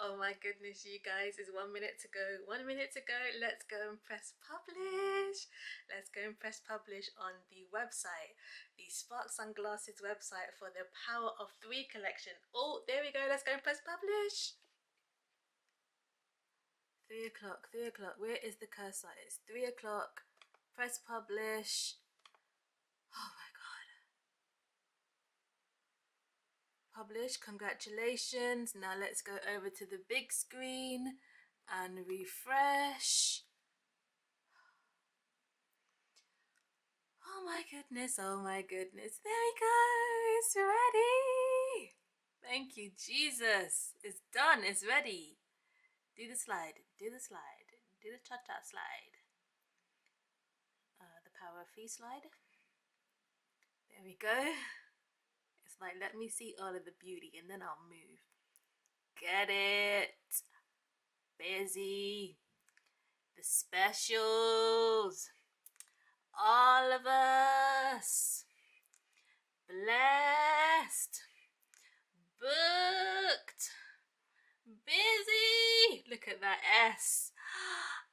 Oh my goodness, you guys, it's 1 minute to go. 1 minute to go. Let's go and press publish. Let's go and press publish on the website, the Spark Sunglasses website for the Power of Three collection. Oh, there we go. Let's go and press publish. 3 o'clock, 3 o'clock. Where is the cursor? It's 3 o'clock. Press publish. Oh my god. Publish, congratulations. Now let's go over to the big screen and refresh. Oh my goodness, oh my goodness. There we go. It's ready. Thank you, Jesus. It's done. It's ready. Do the slide. Do the slide. Do the cha-cha slide. The power of three slide. There we go. It's like, let me see all of the beauty and then I'll move. Get it. Busy. The specials. All of us. Blessed. Booked. Busy. Look at that S.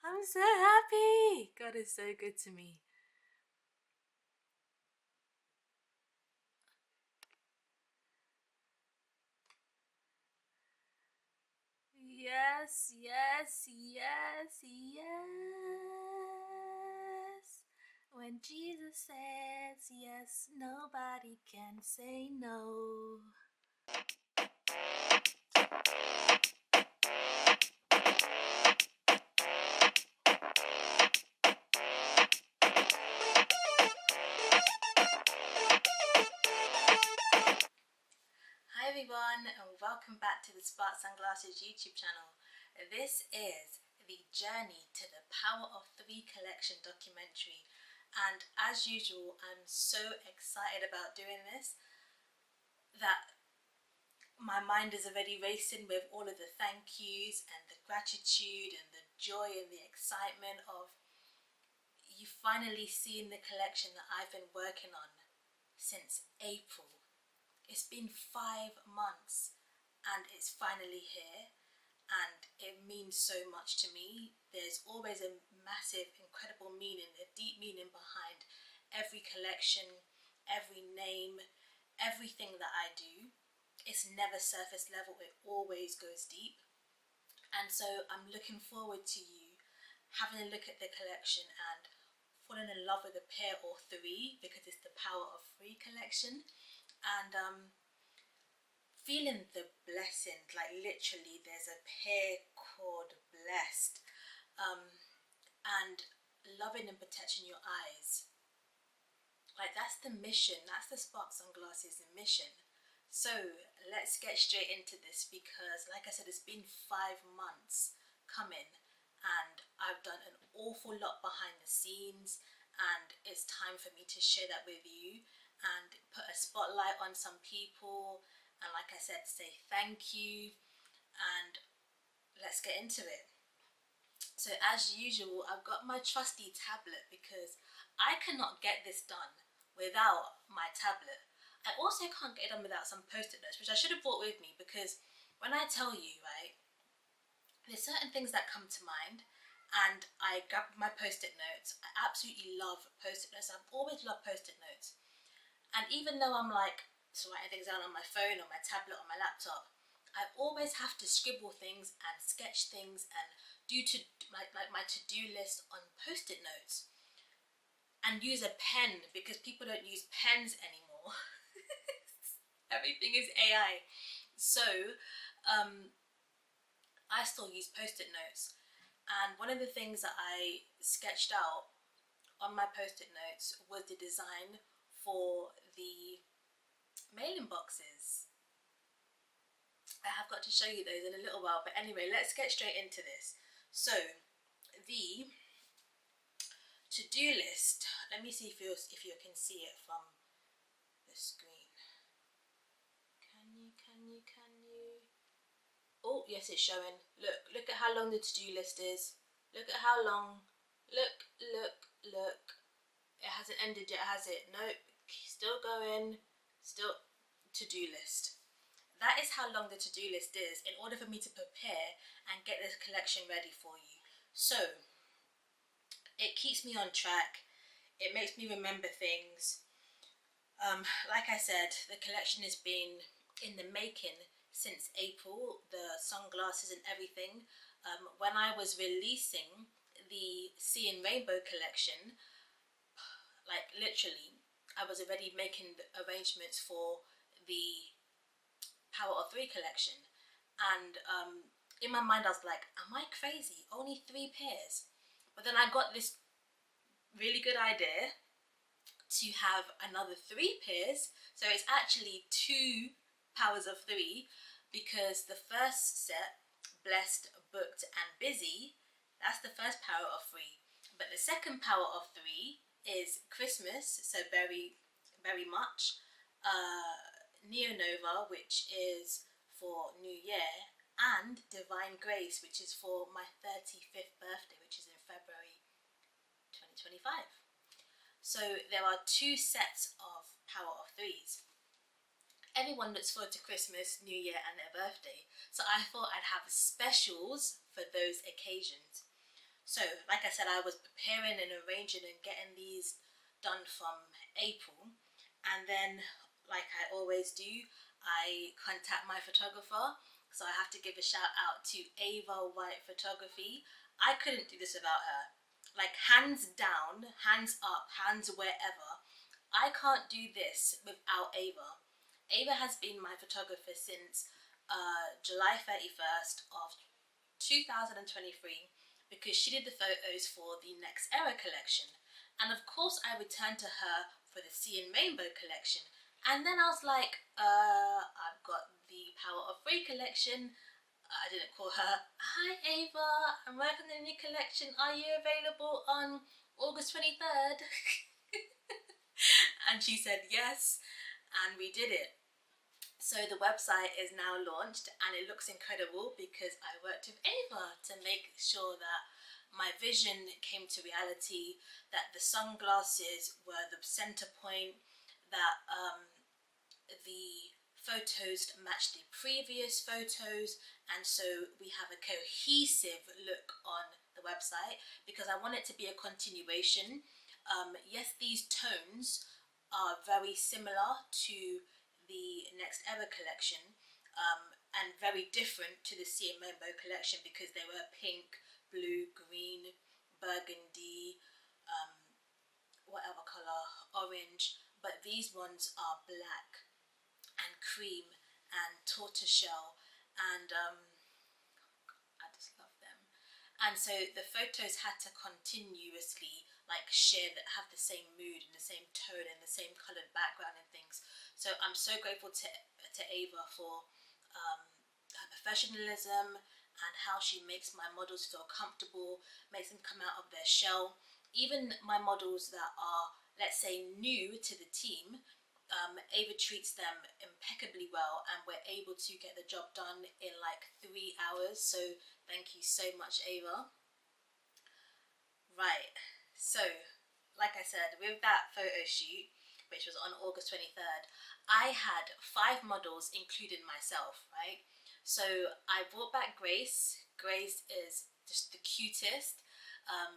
I'm so happy. God is so good to me. Yes, yes, yes, yes. When Jesus says yes, nobody can say no. Hi everyone, and welcome back to the Spark Sunglasses YouTube channel. This is the Journey to the Power of Three collection documentary, and as usual I'm so excited about doing this that my mind is already racing with all of the thank yous and the gratitude and the joy and the excitement of you finally seeing the collection that I've been working on since April. It's been 5 months and it's finally here, and it means so much to me. There's always a massive, incredible meaning, a deep meaning behind every collection, every name, everything that I do. It's never surface level, it always goes deep. And so I'm looking forward to you having a look at the collection and falling in love with a pair or three, because it's the Power of Three collection, and feeling the blessing. Like literally there's a pair called Blessed, and loving and protecting your eyes. Like that's the mission, that's the Spark Sunglasses mission. So let's get straight into this, because like I said, it's been 5 months coming and I've done an awful lot behind the scenes, and it's time for me to share that with you and put a spotlight on some people, and like I said, say thank you, and let's get into it. So as usual, I've got my trusty tablet because I cannot get this done without my tablet. I also can't get it done without some post-it notes, which I should have brought with me, because when I tell you, right, there's certain things that come to mind and I grab my post-it notes. I absolutely love post-it notes. I've always loved post-it notes. And even though I'm like, so writing things down on my phone or my tablet or my laptop, I always have to scribble things and sketch things and do my to-do list on post-it notes, and use a pen because people don't use pens anymore. Everything is AI. So I still use post-it notes, and one of the things that I sketched out on my post-it notes was the design for the mailing boxes. I have got to show you those in a little while, but anyway, let's get straight into this. So the to-do list, let me see if you can see it from the screen. Can you? Oh yes, it's showing. Look at how long the to-do list is. Look at how long. Look. It hasn't ended yet, has it? Nope. Still going. Still to-do list. that is how long the to-do list is in order for me to prepare and get this collection ready for you. So it keeps me on track, it makes me remember things. Like I said, the collection has been in the making since April, the sunglasses and everything. When I was releasing the Sea and Rainbow collection, like literally, I was already making the arrangements for the Power of Three collection. And in my mind, I was like, am I crazy? Only 3 pairs? But then I got this really good idea to have another 3 pairs. So it's actually 2 powers of 3, because the first set, Blessed, Booked and Busy, that's the first power of 3. But the second power of 3 is Christmas, so very, very much. Neonova, which is for New Year, and Divine Grace, which is for my 35th birthday, which is in February 2025. So there are 2 sets of power of 3s. Everyone looks forward to Christmas, New Year and their birthday, so I thought I'd have specials for those occasions. So like I said, I was preparing and arranging and getting these done from April, and then like I always do, I contact my photographer. So I have to give a shout out to Ava White Photography. I couldn't do this without her. Like, hands down, hands up, hands wherever, I can't do this without Ava. Ava has been my photographer since July 31st of 2023, because she did the photos for the Next Era collection. And of course I returned to her for the Sea and Rainbow collection. And then I was like, I've got the Power of Three collection. I didn't call her. Hi Ava, I'm working on a new collection. Are you available on August 23rd? And she said yes, and we did it. So the website is now launched and it looks incredible because I worked with Ava to make sure that my vision came to reality, that the sunglasses were the center point, that the photos matched the previous photos, and so we have a cohesive look on the website because I want it to be a continuation. Yes, these tones are very similar to the Next Era collection, and very different to the Sea and Rainbow collection because they were pink, blue, green, burgundy, whatever colour, orange, but these ones are black and cream and tortoiseshell, and I just love them. And so the photos had to continuously like share, that have the same mood and the same tone and the same coloured background and things. So I'm so grateful to Ava for her professionalism and how she makes my models feel comfortable, makes them come out of their shell. Even my models that are, let's say, new to the team, Ava treats them impeccably well, and we're able to get the job done in like 3 hours. So thank you so much, Ava. Right, so like I said, with that photo shoot, which was on August 23rd, I had 5 models, including myself, right? So I brought back Grace. Grace is just the cutest.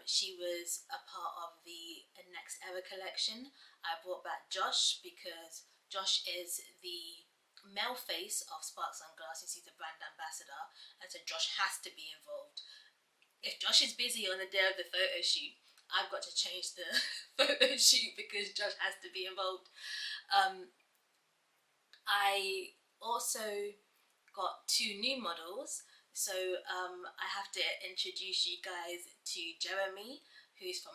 She was a part of the Next Era collection. I brought back Josh because Josh is the male face of Spark Sunglasses. He's the brand ambassador, and so Josh has to be involved. If Josh is busy on the day of the photo shoot, I've got to change the photo shoot because Josh has to be involved. I also got 2 new models. So I have to introduce you guys to Jeremy, who's from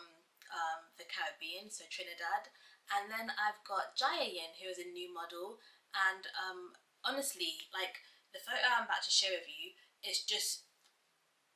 the Caribbean, so Trinidad. And then I've got Jayayin, who is a new model. And honestly, like, the photo I'm about to share with you is just,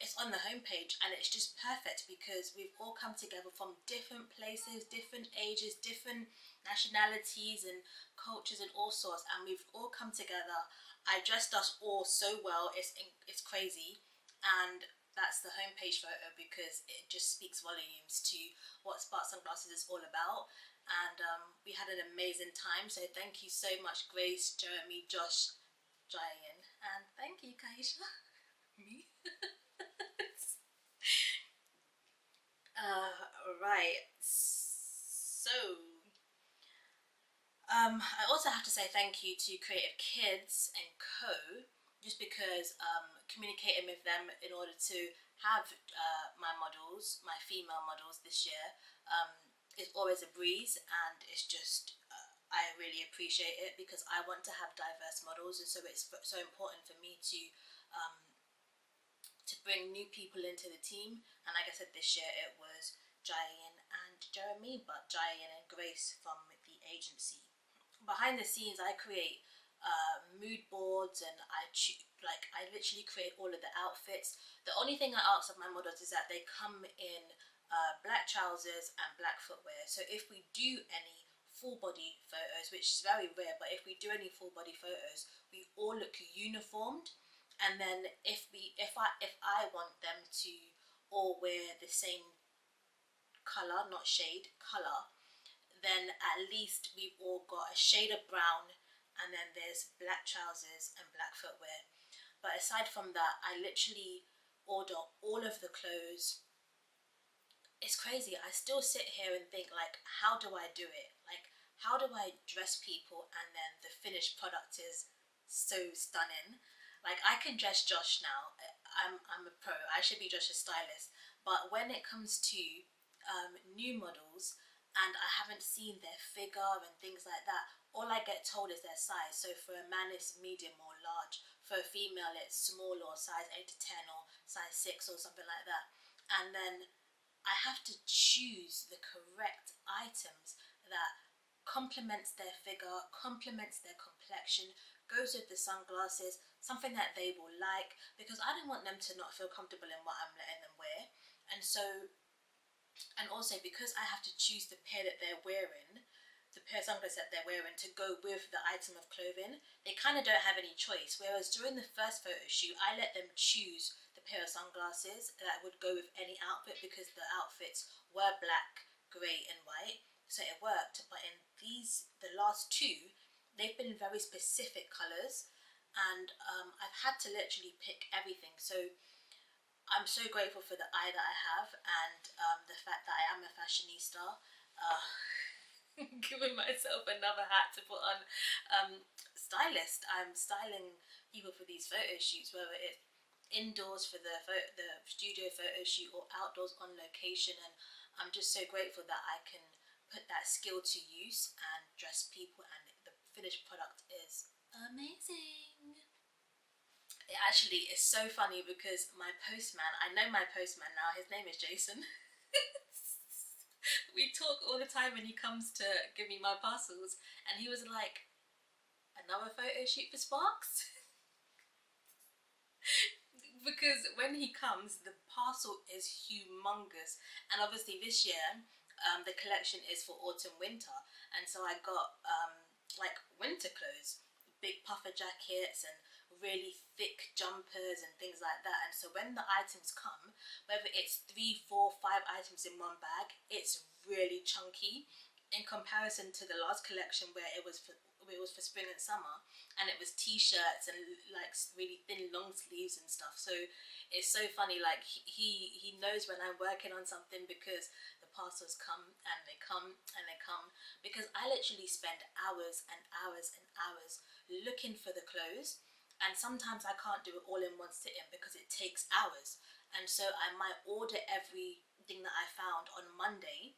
it's on the homepage, and it's just perfect because we've all come together from different places, different ages, different nationalities and cultures and all sorts, and we've all come together. I dressed us all so well, it's crazy, and that's the homepage photo because it just speaks volumes to what Spark Sunglasses is all about. And we had an amazing time, so thank you so much, Grace, Jeremy, Josh, Jayan, and thank you, Kaisha. Me. Right. So, I also have to say thank you to Creative Kids and Co. Just because communicating with them in order to have my models, my female models this year, is always a breeze, and it's just I really appreciate it because I want to have diverse models, and so it's so important for me um, to bring new people into the team. And like I said, this year it was Jayan and Jeremy, but Jayan and Grace from the agency. Behind the scenes, I create mood boards, and I literally create all of the outfits. The only thing I ask of my models is that they come in black trousers and black footwear. So if we do any full body photos, which is very rare, but if we do any full body photos, we all look uniformed. And then if I want them to all wear the same color, not shade, color, then at least we've all got a shade of brown, and then there's black trousers and black footwear. But aside from that, I literally order all of the clothes. It's crazy. I still sit here and think, like, how do I do it? Like, how do I dress people and then the finished product is so stunning? Like, I can dress Josh now. I'm a pro. I should be Josh's stylist. But when it comes to new models, and I haven't seen their figure and things like that, all I get told is their size. So for a man it's medium or large. For a female it's small or size 8 to 10 or size 6 or something like that. And then I have to choose the correct items that complements their figure, complements their complexion, goes with the sunglasses, something that they will like, because I don't want them to not feel comfortable in what I'm letting them wear. And so, and also because I have to choose the pair that they're wearing, the pair of sunglasses that they're wearing to go with the item of clothing, they kind of don't have any choice. Whereas during the first photo shoot, I let them choose the pair of sunglasses that would go with any outfit because the outfits were black, grey and white. So it worked. But in the last two, they've been very specific colours, and I've had to literally pick everything. So I'm so grateful for the eye that I have, and the fact that I am a fashionista. Giving myself another hat to put on. Stylist. I'm styling people for these photo shoots, whether it's indoors for the studio photo shoot or outdoors on location. And I'm just so grateful that I can put that skill to use and dress people, and the finished product is amazing. It actually is so funny because my postman, I know my postman now, his name is Jason. We talk all the time when he comes to give me my parcels, and he was like, another photo shoot for Sparks? Because when he comes, the parcel is humongous. And obviously this year, the collection is for autumn winter, and so I got like winter clothes, big puffer jackets and really thick jumpers and things like that. And so when the items come, whether it's 3, 4, 5 items in one bag, it's really chunky in comparison to the last collection where it was for spring and summer, and it was t-shirts and like really thin long sleeves and stuff. So it's so funny, like he knows when I'm working on something because the parcels come and they come and they come, because I literally spend hours and hours and hours looking for the clothes, and sometimes I can't do it all in one sitting because it takes hours. And so I might order everything that I found on Monday,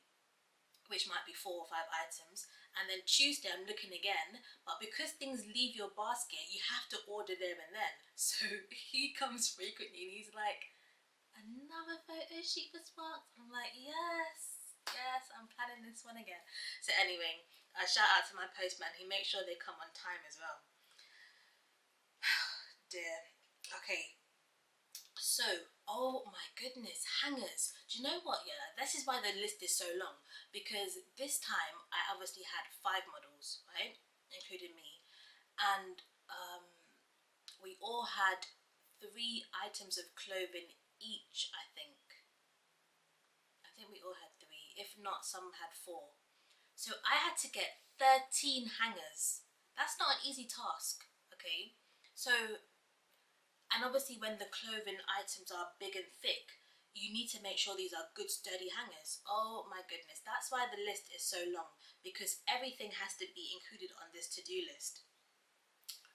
which might be 4 or 5 items, and then Tuesday I'm looking again. But because things leave your basket, you have to order there and then. So he comes frequently and he's like, another photo shoot for Sparks? I'm like, yes, I'm planning this one again. So anyway, I shout out to my postman. He makes sure they come on time as well. Dear. Okay, so, oh my goodness, hangers. Do you know what? Yeah, this is why the list is so long, because this time I obviously had 5 models, right, including me, and we all had 3 items of clothing each. I think we all had 3. If not, some had 4. So I had to get 13 hangers. That's not an easy task, okay? So, and obviously when the clothing items are big and thick, you need to make sure these are good sturdy hangers. Oh my goodness, that's why the list is so long, because everything has to be included on this to-do list.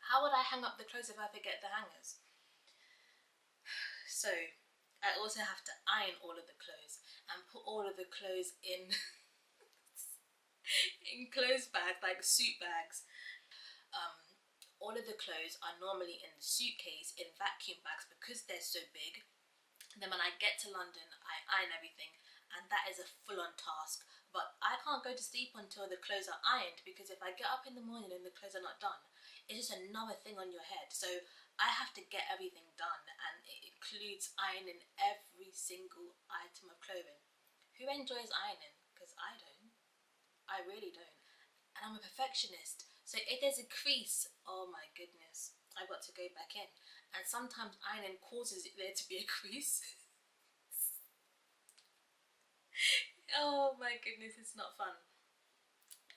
How would I hang up the clothes if I forget the hangers? So I also have to iron all of the clothes and put all of the clothes in in clothes bags, like suit bags. All of the clothes are normally in the suitcase in vacuum bags because they're so big. And then when I get to London, I iron everything, and that is a full-on task. But I can't go to sleep until the clothes are ironed, because if I get up in the morning and the clothes are not done, it's just another thing on your head. So I have to get everything done, and it includes ironing every single item of clothing. Who enjoys ironing? Because I don't. I really don't. And I'm a perfectionist. So if there's a crease, oh my goodness, I've got to go back in. And sometimes ironing causes there to be a crease. Oh my goodness, it's not fun.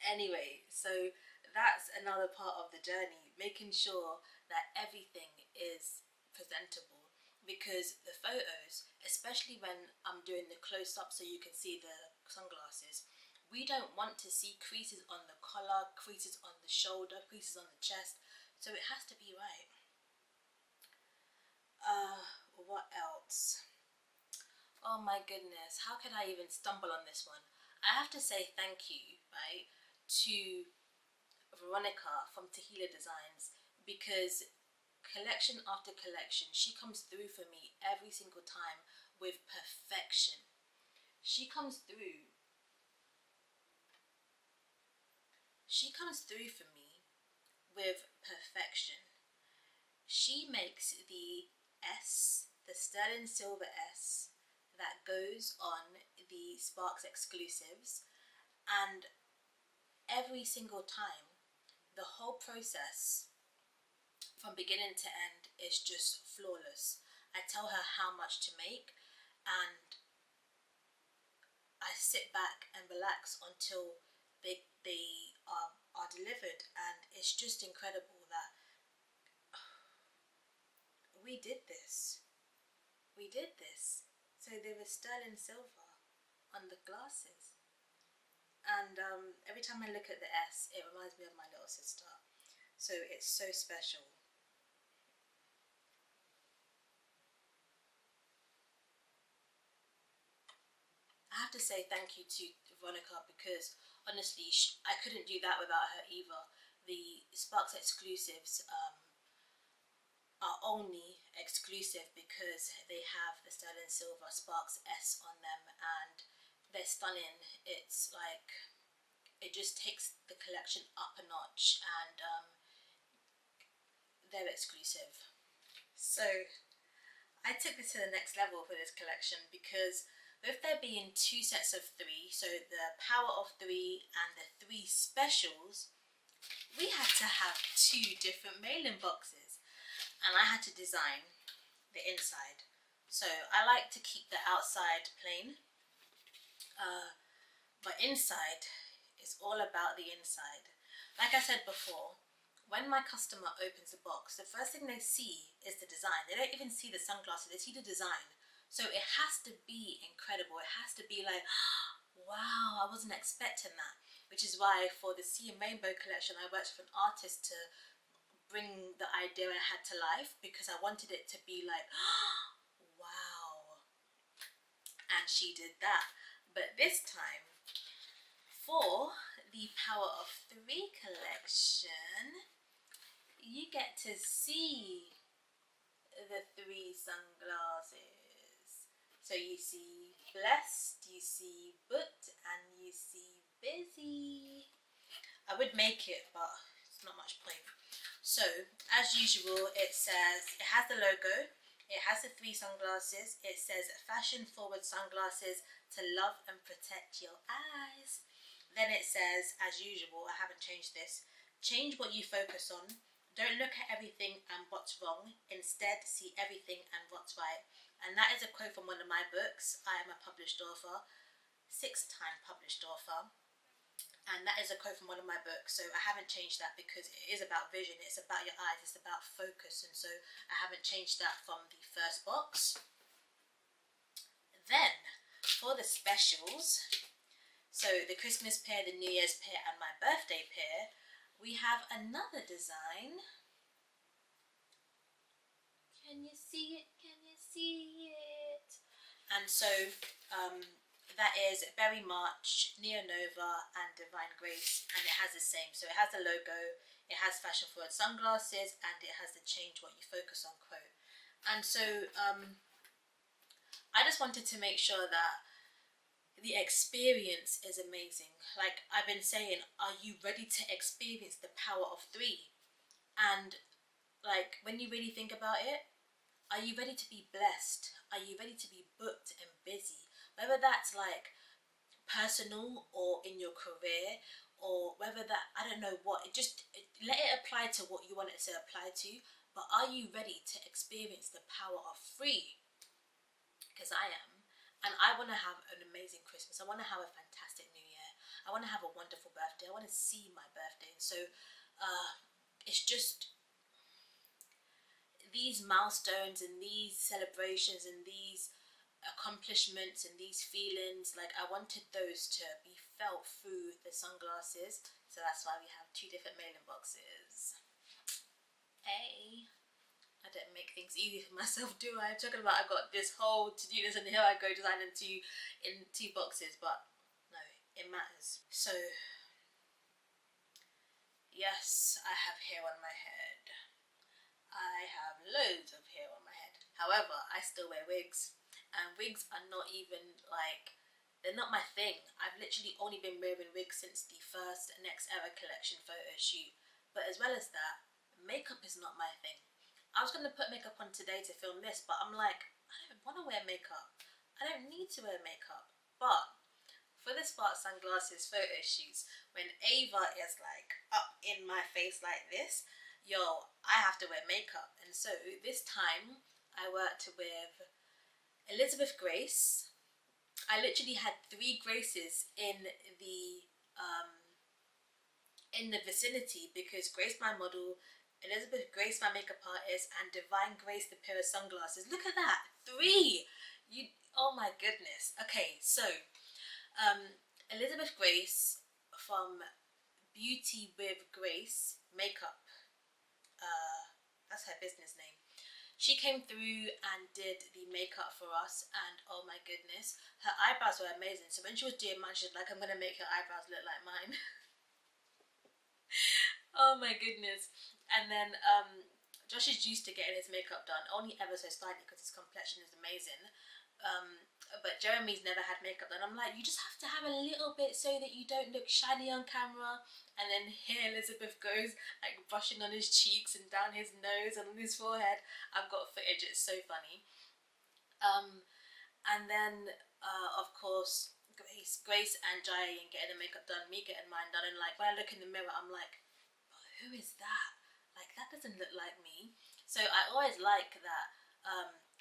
Anyway, so that's another part of the journey, making sure that everything is presentable. Because the photos, especially when I'm doing the close up so you can see the sunglasses, we don't want to see creases on the collar, creases on the shoulder, creases on the chest. So it has to be right. What else? Oh my goodness, how could I even stumble on this one? I have to say thank you, right, to Veronica from Tahila Designs, because collection after collection, she comes through for me every single time with perfection. She comes through. She comes through for me with perfection. She makes the S, the sterling silver S, that goes on the Sparks exclusives, and every single time, the whole process from beginning to end is just flawless. I tell her how much to make, and I sit back and relax until they are delivered, and it's just incredible that we did this. We did this. So there was sterling silver on the glasses. And every time I look at the S, it reminds me of my little sister. So it's so special. I have to say thank you to Veronica, because honestly, I couldn't do that without her either. The Sparks exclusives are only exclusive because they have the sterling silver Sparks S on them, and they're stunning. It's like, it just takes the collection up a notch, and they're exclusive. So I took this to the next level for this collection, because with there being two sets of three, so the power of three and the three specials, we had to have two different mailing boxes, and I had to design the inside. So I like to keep the outside plain, but inside is all about the inside. Like I said before, when my customer opens the box, the first thing they see is the design. They don't even see the sunglasses, they see the design. So it has to be incredible. It has to be like, wow, I wasn't expecting that. Which is why for the Sea and Rainbow collection, I worked with an artist to bring the idea I had to life, because I wanted it to be like, wow. And she did that. But this time, for the Power of Three collection, you get to see the three sunglasses. So you see blessed, you see booked, and you see busy. I would make it, but it's not much point. So, as usual, it has the logo, it has the three sunglasses, it says fashion forward sunglasses to love and protect your eyes. Then it says, as usual, I haven't changed this, change what you focus on. Don't look at everything and what's wrong. Instead, see everything and what's right. And that is a quote from one of my books. I am a published author, 6-time published author. And that is a quote from one of my books, so I haven't changed that because it is about vision, it's about your eyes, it's about focus, and so I haven't changed that from the first box. Then, for the specials, so the Christmas pair, the New Year's pair, and my birthday pair, we have another design. Can you see it? Can you see it? And so, that is Berry March, Neo Nova, and Divine Grace, and it has the same. So it has the logo, it has fashion forward sunglasses, and it has the change what you focus on quote. And so I just wanted to make sure that the experience is amazing. Like I've been saying, are you ready to experience the power of 3? And like when you really think about it, are you ready to be blessed? Are you ready to be booked and busy? Whether that's like personal or in your career, or whether that, I don't know what, let it apply to what you want it to apply to. But are you ready to experience the power of 3? Because I am. And I want to have an amazing Christmas. I want to have a fantastic New Year. I want to have a wonderful birthday. I want to see my birthday. And so it's just these milestones and these celebrations and these accomplishments and these feelings, like I wanted those to be felt through the sunglasses. So that's why we have 2 different mailing boxes. Hey, I don't make things easy for myself, do I? I'm talking about I got this whole to-do list and here I go designing in 2 boxes, but no, it matters. So yes, I have hair on my head. I have loads of hair on my head. However, I still wear wigs. And wigs are not even like, they're not my thing. I've literally only been wearing wigs since the first Next Era collection photo shoot. But as well as that, makeup is not my thing. I was going to put makeup on today to film this, but I'm like, I don't want to wear makeup. I don't need to wear makeup. But for the Spark Sunglasses photo shoots, when Ava is like up in my face like this, yo, I have to wear makeup. And so this time I worked with Elizabeth Grace. I literally had 3 Graces in the vicinity, because Grace, my model, Elizabeth Grace, my makeup artist, and Divine Grace, the pair of sunglasses. Look at that, 3! Oh my goodness. Okay, so Elizabeth Grace from Beauty with Grace Makeup. That's her business name. She came through and did the makeup for us, and oh my goodness, her eyebrows were amazing. So when she was doing mine, she was like, I'm gonna make her eyebrows look like mine. Oh my goodness. And then Josh is used to getting his makeup done, only ever so slightly because his complexion is amazing. But Jeremy's never had makeup done. I'm like, you just have to have a little bit so that you don't look shiny on camera. And then here Elizabeth goes, like brushing on his cheeks and down his nose and on his forehead. I've got footage, it's so funny. And then of course Grace and Jai getting the makeup done, me getting mine done, and like when I look in the mirror I'm like, but who is that? Like that doesn't look like me. So I always like that,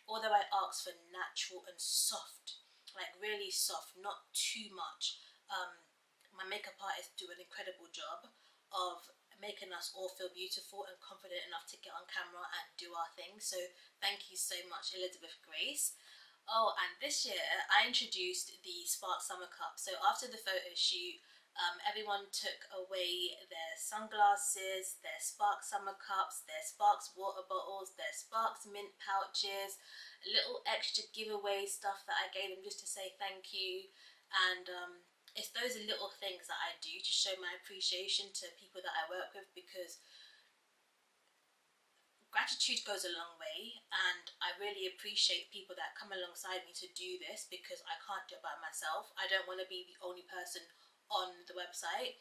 although I ask for natural and soft, like really soft, not too much, my makeup artists do an incredible job of making us all feel beautiful and confident enough to get on camera and do our thing. So thank you so much, Elizabeth Grace. Oh, and this year I introduced the Spark Summer Cup. So after the photo shoot, everyone took away their sunglasses, their Spark Summer Cups, their Sparks water bottles, their Sparks mint pouches, little extra giveaway stuff that I gave them just to say thank you. And it's those little things that I do to show my appreciation to people that I work with, because gratitude goes a long way, and I really appreciate people that come alongside me to do this, because I can't do it by myself. I don't want to be the only person on the website.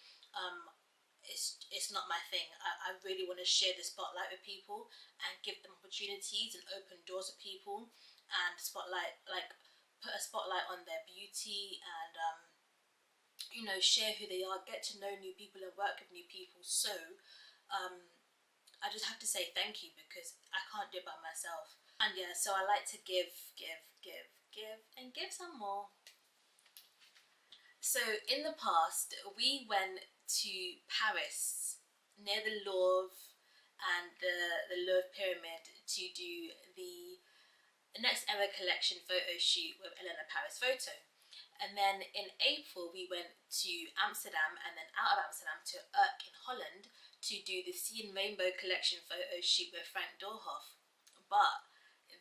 It's not my thing. I really want to share the spotlight with people and give them opportunities and open doors for people, and spotlight, like put a spotlight on their beauty, and you know, share who they are, get to know new people and work with new people. So I just have to say thank you, because I can't do it by myself. And yeah, so I like to give, and give some more. So in the past, we went to Paris near the Louvre and the Louvre Pyramid to do the Next Era collection photo shoot with Elena Paris Photo. And then in April, we went to Amsterdam and then out of Amsterdam to Urk in Holland to do the Sea and Rainbow collection photo shoot with Frank Doorhoff. But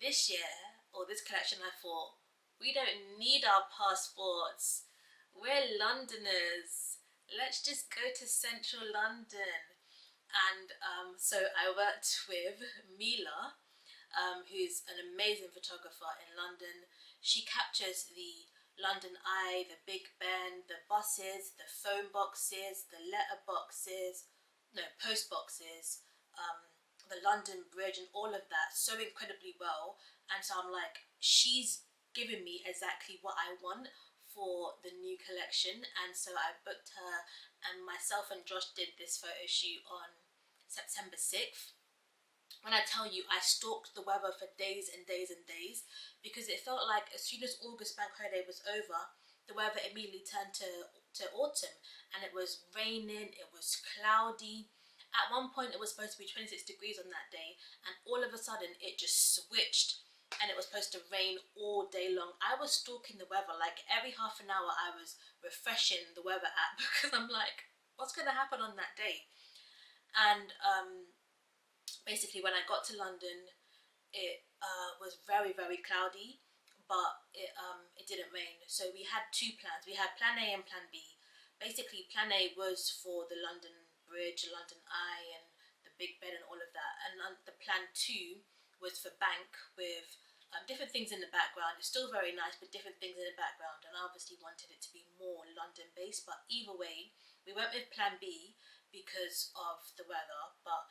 this year, or this collection, I thought, we don't need our passports. We're Londoners. Let's just go to central London. And so I worked with Mila, who's an amazing photographer in London. She captures the London Eye, the Big Ben, the buses, the phone boxes, the letter boxes, no, post boxes, the London Bridge and all of that so incredibly well. And so I'm like, she's giving me exactly what I want for the new collection. And so I booked her, and myself and Josh did this photo shoot on September 6th. When I tell you, I stalked the weather for days and days and days, because it felt like as soon as August bank holiday was over, the weather immediately turned to autumn, and it was raining, it was cloudy. At one point it was supposed to be 26 degrees on that day, and all of a sudden it just switched and it was supposed to rain all day long. I was stalking the weather, like every half an hour I was refreshing the weather app because I'm like, what's going to happen on that day? And basically when I got to London, it was very, very cloudy, but it didn't rain. So we had two plans. We had plan A and plan B. Basically plan A was for the London Bridge, London Eye and the Big Ben and all of that. And the plan 2 was for Bank with different things in the background. It's still very nice, but different things in the background. And I obviously wanted it to be more London based, but either way, we went with plan B because of the weather, but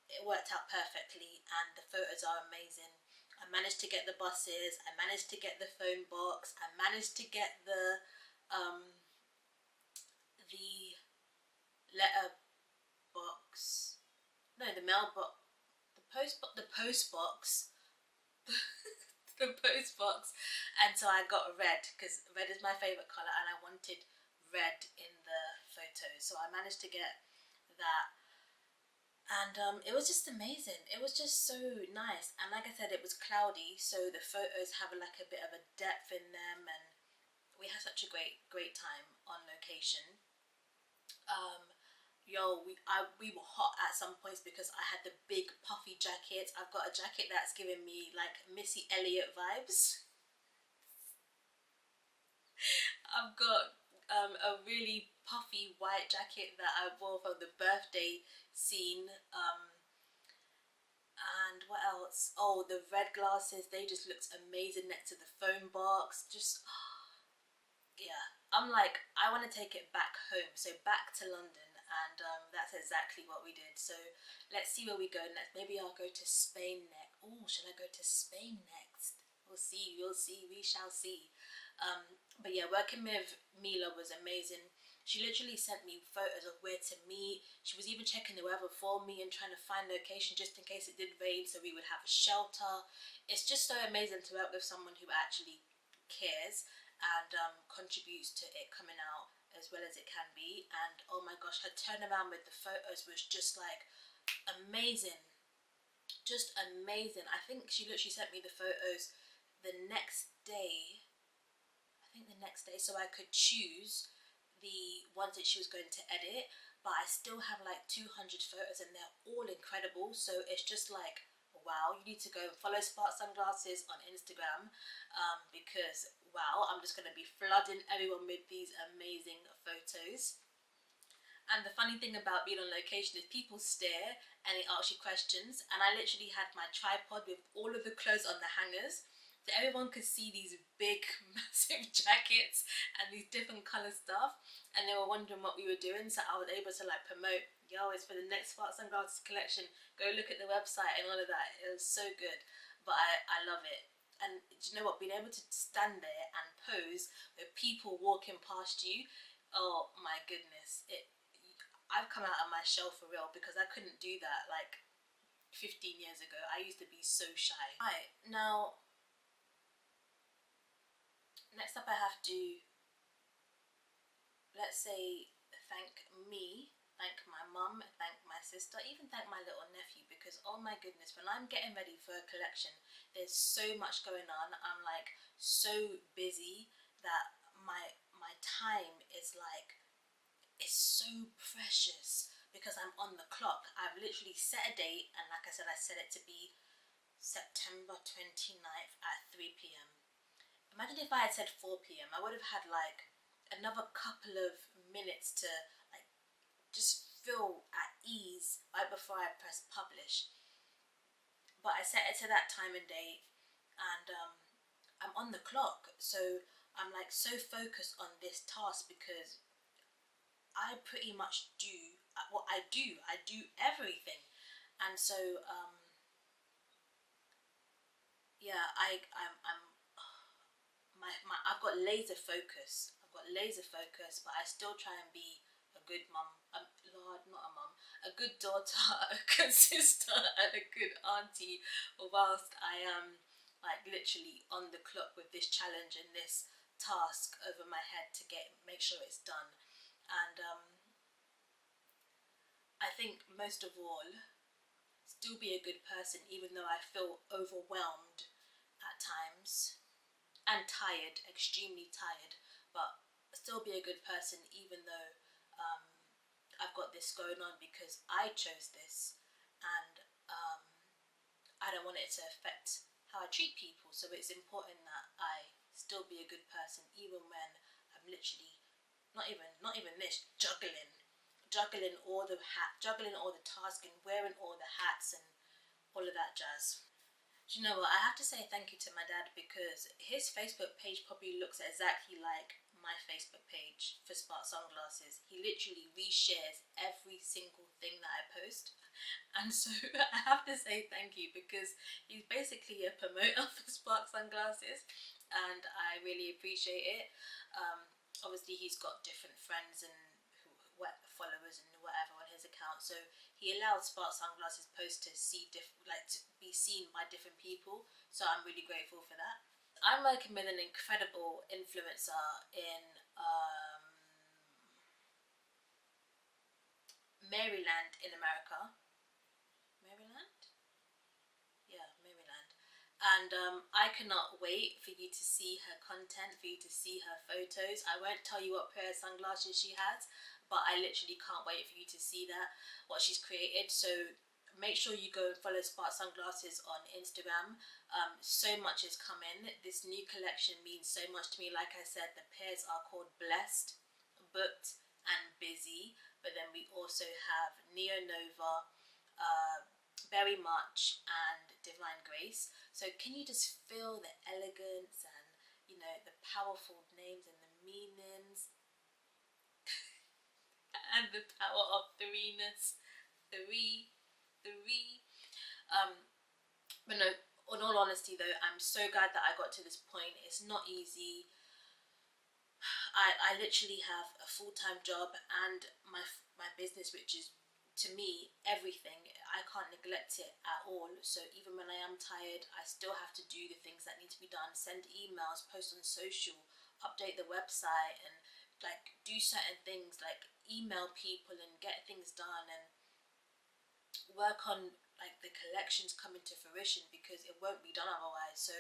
it worked out perfectly and the photos are amazing. I managed to get the buses, I managed to get the phone box, I managed to get the letter box, no, the mail box, the post box, the post box, and so I got red because red is my favourite colour and I wanted red in the photos, so I managed to get that. And it was just amazing. It was just so nice. And like I said, it was cloudy, so the photos have like a bit of a depth in them, and we had such a great time on location. We were hot at some points because I had the big puffy jacket. I've got a jacket that's giving me like Missy Elliott vibes. I've got a really puffy white jacket that I wore for the birthday scene. And what else? Oh, the red glasses, they just looked amazing next to the phone box. Just, yeah. I'm like, I want to take it back home, so back to London, and that's exactly what we did. So let's see where we go next. Maybe I'll go to Spain next. Oh, should I go to Spain next? We'll see, we shall see. But yeah, working with Mila was amazing. She literally sent me photos of where to meet. She was even checking the weather for me and trying to find location just in case it did rain so we would have a shelter. It's just so amazing to work with someone who actually cares and contributes to it coming out as well as it can be. And oh my gosh, her turnaround with the photos was just like amazing. Just amazing. I think she literally sent me the photos the next day. So I could choose the ones that she was going to edit, but I still have like 200 photos and they're all incredible. So it's just like, wow, you need to go and follow Spark Sunglasses on Instagram, because wow, I'm just going to be flooding everyone with these amazing photos. And the funny thing about being on location is people stare and they ask you questions, and I literally had my tripod with all of the clothes on the hangers, so everyone could see these big massive jackets and these different colour stuff, and they were wondering what we were doing, so I was able to like promote, yo, it's for the next Spark Sunglasses collection, go look at the website and all of that. It was so good, but I love it. And do you know what, being able to stand there and pose with people walking past you, oh my goodness, I've come out of my shell for real, because I couldn't do that like 15 years ago. I used to be so shy. Right, now next up I have to say thank me, thank my mum, thank my sister, even thank my little nephew, because oh my goodness, when I'm getting ready for a collection, there's so much going on. I'm like so busy that my time is like, it's so precious because I'm on the clock. I've literally set a date, and like I said, I set it to be September 29th at 3 p.m. Imagine if I had said 4 p.m. I would have had like another couple of minutes to like just feel at ease right before I press publish. But I set it to that time and date, and I'm on the clock. So I'm like so focused on this task because I pretty much do what I do. I do everything, and so yeah, I'm I've got laser focus. I've got laser focus, but I still try and be a good mum. Lord, not a mum, a good daughter, a good sister, and a good auntie. Whilst I am like literally on the clock with this challenge and this task over my head to make sure it's done. And I think most of all, still be a good person even though I feel overwhelmed at times and tired, extremely tired, but still be a good person even though I've got this going on because I chose this, and I don't want it to affect how I treat people. So it's important that I still be a good person even when I'm literally not even this, juggling all the juggling all the tasks and wearing all the hats and all of that jazz. Do you know what? I have to say thank you to my dad because his Facebook page probably looks exactly like my Facebook page for Spark Sunglasses. He literally reshares every single thing that I post. And so I have to say thank you because he's basically a promoter for Spark Sunglasses, and I really appreciate it. Obviously, he's got different friends and followers and whatever on his account, so he allows Spark Sunglasses posts to to be seen by different people. So I'm really grateful for that. I'm working with an incredible influencer in Maryland in America. Maryland? Yeah, Maryland. And I cannot wait for you to see her content, for you to see her photos. I won't tell you what pair of sunglasses she has, but I literally can't wait for you to see that, what she's created. So make sure you go and follow Spark Sunglasses on Instagram. So much is coming. This new collection means so much to me. Like I said, the pairs are called Blessed, Booked, and Busy. But then we also have Neo Nova, Very Much, and Divine Grace. So can you just feel the elegance and the powerful names and the meanings and the power of threeness, three. But no, in all honesty though, I'm so glad that I got to this point. It's not easy. I literally have a full-time job and my business, which is to me everything. I can't neglect it at all. So even when I am tired, I still have to do the things that need to be done, send emails, post on social, update the website, and like do certain things like email people and get things done and work on like the collections coming to fruition because it won't be done otherwise. So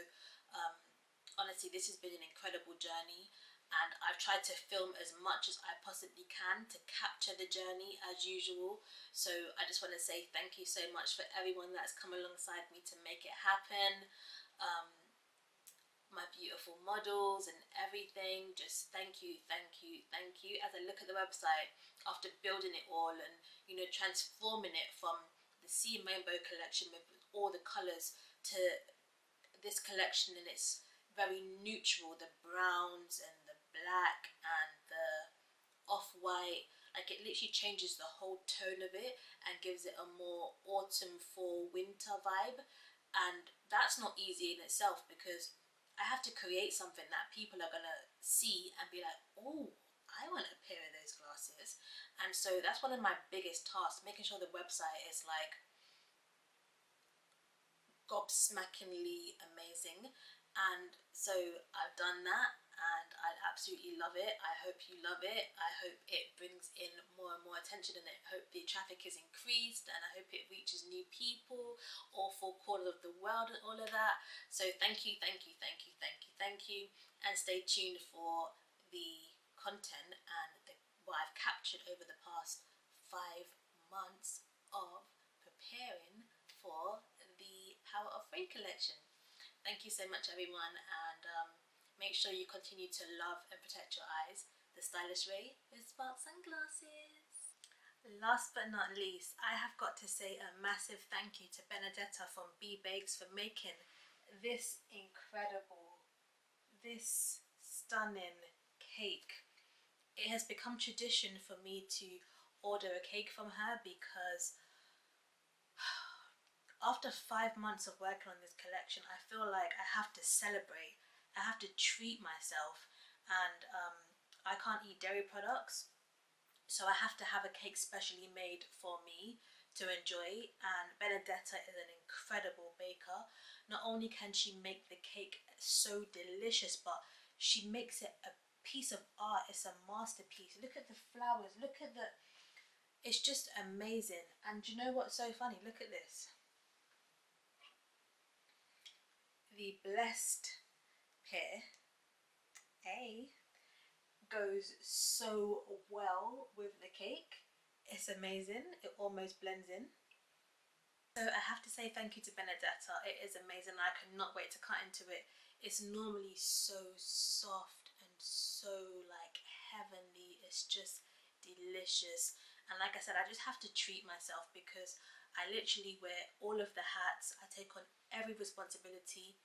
honestly, this has been an incredible journey, and I've tried to film as much as I possibly can to capture the journey as usual. So I just want to say thank you so much for everyone that's come alongside me to make it happen. My beautiful models and everything, just thank you, thank you, thank you. As I look at the website after building it all and transforming it from the sea rainbow collection with all the colors to this collection, and it's very neutral, the browns and the black and the off-white, like it literally changes the whole tone of it and gives it a more autumn, fall, winter vibe. And that's not easy in itself because I have to create something that people are gonna see and be like, oh, I want a pair of those glasses. And so that's one of my biggest tasks, making sure the website is like gobsmackingly amazing. And so I've done that, and I absolutely love it. I hope you love it. I hope it brings in more and more attention, and I hope the traffic is increased, and I hope it reaches new people, all 4 corners of the world and all of that. So thank you, thank you, thank you, thank you, thank you, and stay tuned for the content and what I've captured over the past 5 months of preparing for the Power of Free collection. Thank you so much, everyone, and make sure you continue to love and protect your eyes the stylish way with Spark sunglasses. Last but not least, I have got to say a massive thank you to Benedetta from B Bakes for making this incredible, this stunning cake. It has become tradition for me to order a cake from her because after 5 months of working on this collection, I feel like I have to celebrate. I have to treat myself, and I can't eat dairy products, so I have to have a cake specially made for me to enjoy. And Benedetta is an incredible baker. Not only can she make the cake so delicious, but she makes it a piece of art. It's a masterpiece. Look at the flowers, look at the, it's just amazing. And you know what's so funny? Look at this. The blessed pear, goes so well with the cake. It's amazing. It almost blends in. So I have to say thank you to Benedetta. It is amazing. I cannot wait to cut into it. It's normally so soft and so like heavenly. It's just delicious. And like I said, I just have to treat myself because I literally wear all of the hats. I take on every responsibility.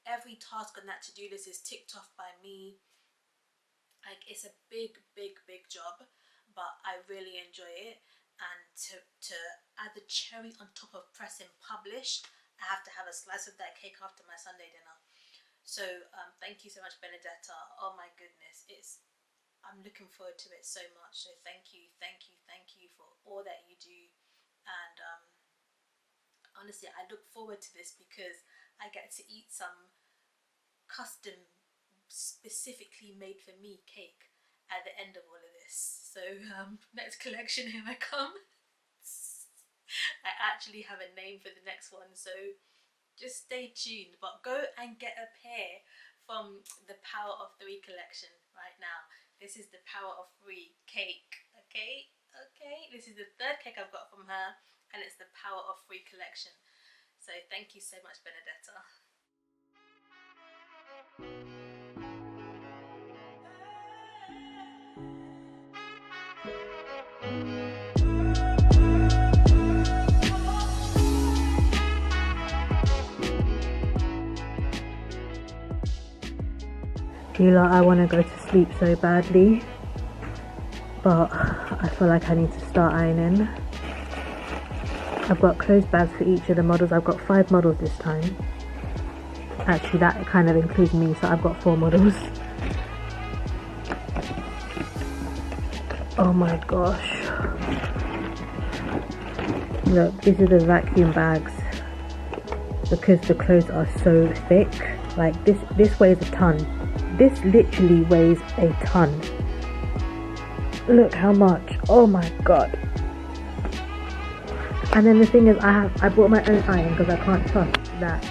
Every task on that to-do list is ticked off by me. Like, it's a big job, but I really enjoy it. And to add the cherry on top of press and publish, I have to have a slice of that cake after my Sunday dinner. So thank you so much, Benedetta. Oh my goodness, I'm looking forward to it so much. So thank you for all that you do. And honestly, I look forward to this because I get to eat some custom, specifically made for me cake at the end of all of this. So next collection, here I come. I actually have a name for the next one, so just stay tuned. But go and get a pair from the Power of 3 collection right now. This is the Power of 3 cake, okay? This is the 3rd cake I've got from her, and it's the Power of 3 collection. So thank you so much, Benedetta. I want to go to sleep so badly, but I feel like I need to start ironing. I've got clothes bags for each of the models. I've got 5 models this time. Actually, that kind of includes me, so I've got 4 models. Oh my gosh. Look, these are the vacuum bags because the clothes are so thick. Like this weighs a ton. This literally weighs a ton. Look how much. Oh my god. And then the thing is, I bought my own iron because I can't trust that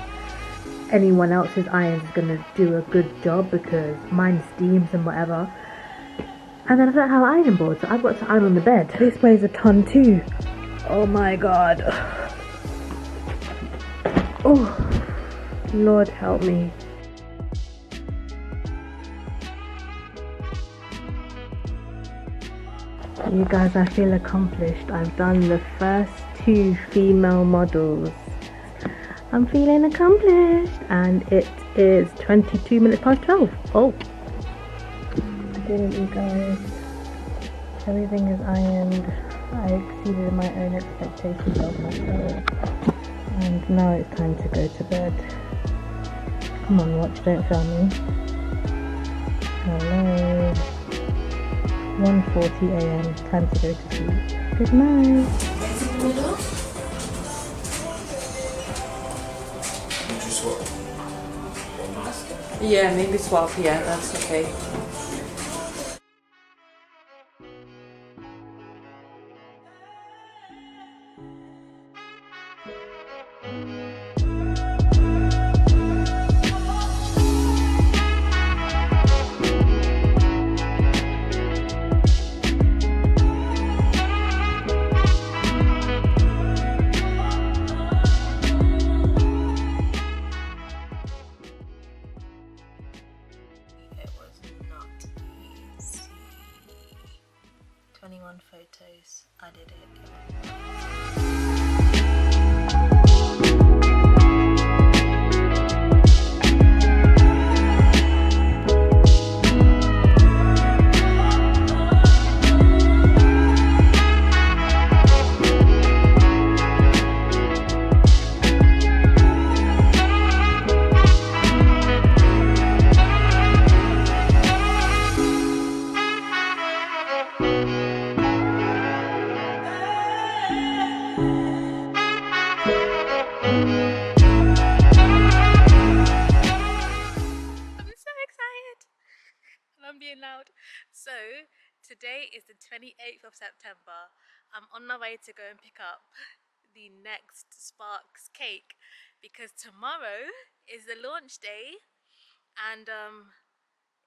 anyone else's iron is gonna do a good job because mine steams and whatever. And then I don't have an ironing board, so I've got to iron on the bed. This weighs a ton too. Oh my god. Oh, Lord help me. You guys, I feel accomplished. I've done the first 2 female models. I'm feeling accomplished, and it is 22 minutes past 12. Oh, you guys, everything is ironed. I exceeded my own expectations of myself, and now it's time to go to bed. Come on, watch, don't fail me. Hello. 1:40 AM, time to go to sleep. Good night. Just what? Yeah, maybe swap. Yeah, that's okay. It was not easy. 21 photos. I did it. I'm so excited. I'm being loud. So, today is the 28th of September. I'm on my way to go and pick up the next Sparks cake because tomorrow is the launch day, and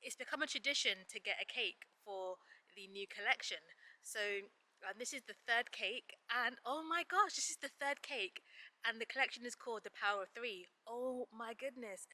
it's become a tradition to get a cake for the new collection. So, this is the third cake, and oh my gosh, this is the third cake, and the collection is called The Power of Three. Oh my goodness.